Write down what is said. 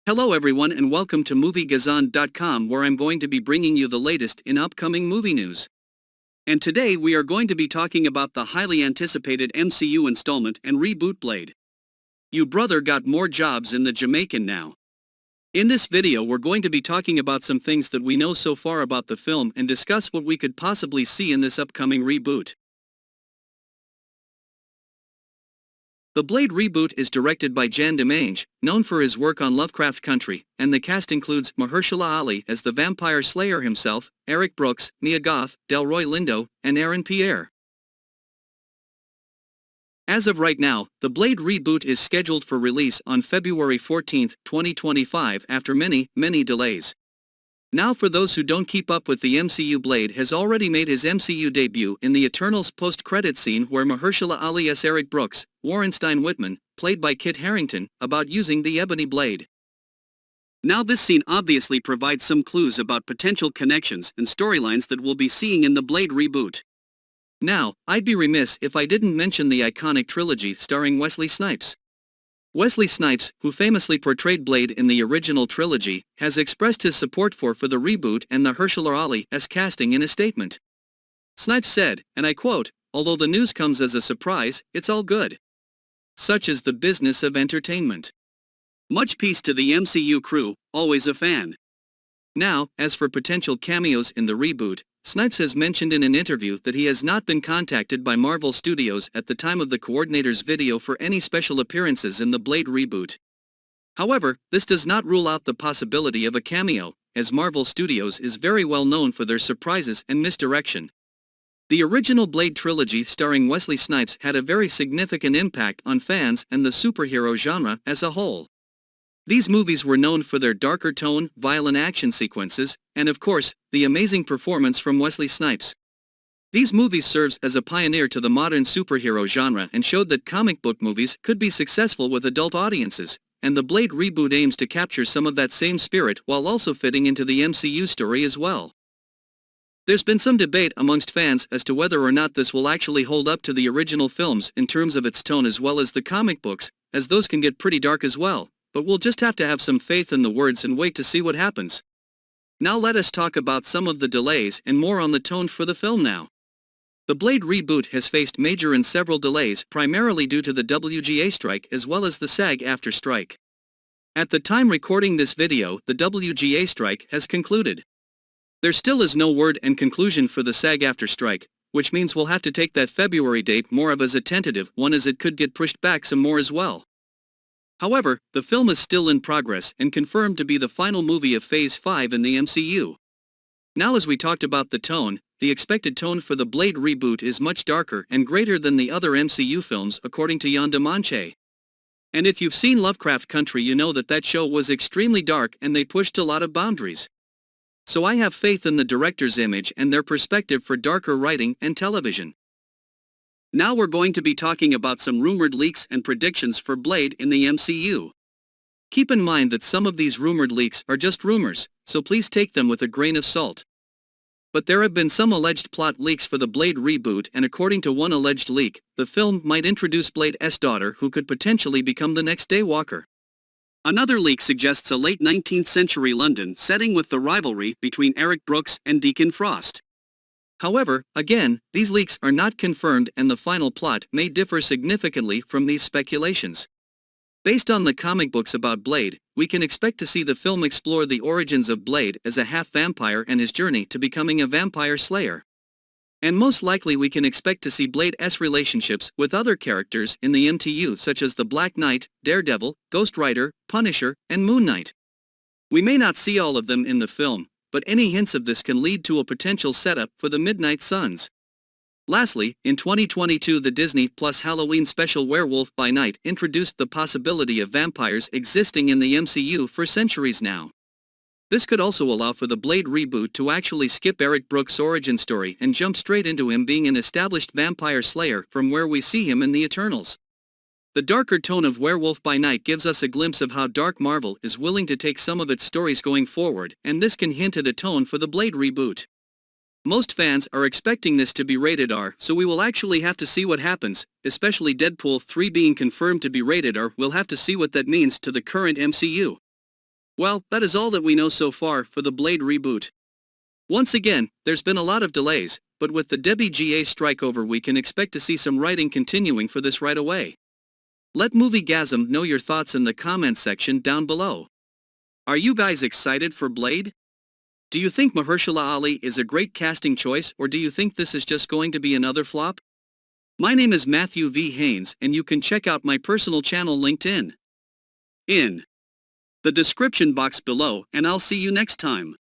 Hello everyone and welcome to MovieGazon.com, where I'm going to be bringing you the latest in upcoming movie news. And today we are going to be talking about the highly anticipated MCU installment and reboot Blade. You brother got more jobs in the Jamaican now. In this video we're going to be talking about some things that we know so far about the film and discuss what we could possibly see in this upcoming reboot. The Blade reboot is directed by Jan Demange, known for his work on Lovecraft Country, and the cast includes Mahershala Ali as the vampire slayer himself, Eric Brooks, Mia Goth, Delroy Lindo, and Aaron Pierre. As of right now, the Blade reboot is scheduled for release on February 14, 2025 after many delays. Now for those who don't keep up with the MCU, Blade has already made his MCU debut in the Eternals post-credit scene where Mahershala Ali as Eric Brooks, Warren Stein Whitman, played by Kit Harington, about using the ebony blade. Now this scene obviously provides some clues about potential connections and storylines that we'll be seeing in the Blade reboot. Now, I'd be remiss if I didn't mention the iconic trilogy starring Wesley Snipes. Wesley Snipes, who famously portrayed Blade in the original trilogy, has expressed his support for the reboot and the Mahershala Ali's casting in a statement. Snipes said, and I quote, "Although the news comes as a surprise, it's all good. Such is the business of entertainment. Much peace to the MCU crew, always a fan." Now, as for potential cameos in the reboot, Snipes has mentioned in an interview that he has not been contacted by Marvel Studios at the time of the coordinator's video for any special appearances in the Blade reboot. However, this does not rule out the possibility of a cameo, as Marvel Studios is very well known for their surprises and misdirection. The original Blade trilogy starring Wesley Snipes had a very significant impact on fans and the superhero genre as a whole. These movies were known for their darker tone, violent action sequences, and of course, the amazing performance from Wesley Snipes. These movies served as a pioneer to the modern superhero genre and showed that comic book movies could be successful with adult audiences, and the Blade reboot aims to capture some of that same spirit while also fitting into the MCU story as well. There's been some debate amongst fans as to whether or not this will actually hold up to the original films in terms of its tone as well as the comic books, as those can get pretty dark as well. But we'll just have to have some faith in the words and wait to see what happens. Now let us talk about some of the delays and more on the tone for the film now. The Blade reboot has faced major and several delays primarily due to the WGA strike as well as the SAG-AFTRA strike. At the time recording this video, the WGA strike has concluded. There still is no word and conclusion for the SAG-AFTRA strike, which means we'll have to take that February date more of as a tentative one as it could get pushed back some more as well. However, the film is still in progress and confirmed to be the final movie of Phase 5 in the MCU. Now as we talked about the tone, the expected tone for the Blade reboot is much darker and greater than the other MCU films according to Jan Demange. And if you've seen Lovecraft Country, you know that show was extremely dark and they pushed a lot of boundaries. So I have faith in the director's image and their perspective for darker writing and television. Now we're going to be talking about some rumored leaks and predictions for Blade in the MCU. Keep in mind that some of these rumored leaks are just rumors, so please take them with a grain of salt. But there have been some alleged plot leaks for the Blade reboot, and according to one alleged leak, the film might introduce Blade's daughter who could potentially become the next Daywalker. Another leak suggests a late 19th century London setting with the rivalry between Eric Brooks and Deacon Frost. However, again, these leaks are not confirmed and the final plot may differ significantly from these speculations. Based on the comic books about Blade, we can expect to see the film explore the origins of Blade as a half-vampire and his journey to becoming a vampire slayer. And most likely we can expect to see Blade's relationships with other characters in the MCU such as the Black Knight, Daredevil, Ghost Rider, Punisher, and Moon Knight. We may not see all of them in the film, but any hints of this can lead to a potential setup for the Midnight Suns. Lastly, in 2022 the Disney Plus Halloween special Werewolf by Night introduced the possibility of vampires existing in the MCU for centuries now. This could also allow for the Blade reboot to actually skip Eric Brooks' origin story and jump straight into him being an established vampire slayer from where we see him in the Eternals. The darker tone of Werewolf by Night gives us a glimpse of how dark Marvel is willing to take some of its stories going forward, and this can hint at a tone for the Blade reboot. Most fans are expecting this to be rated R, so we will actually have to see what happens, especially Deadpool 3 being confirmed to be rated R. We'll have to see what that means to the current MCU. Well, that is all that we know so far for the Blade reboot. Once again, there's been a lot of delays, but with the WGA strike over we can expect to see some writing continuing for this right away. Let Moviegasm know your thoughts in the comments section down below. Are you guys excited for Blade? Do you think Mahershala Ali is a great casting choice, or do you think this is just going to be another flop? My name is Matthew V. Haynes, and you can check out my personal channel linked in the description box below, and I'll see you next time.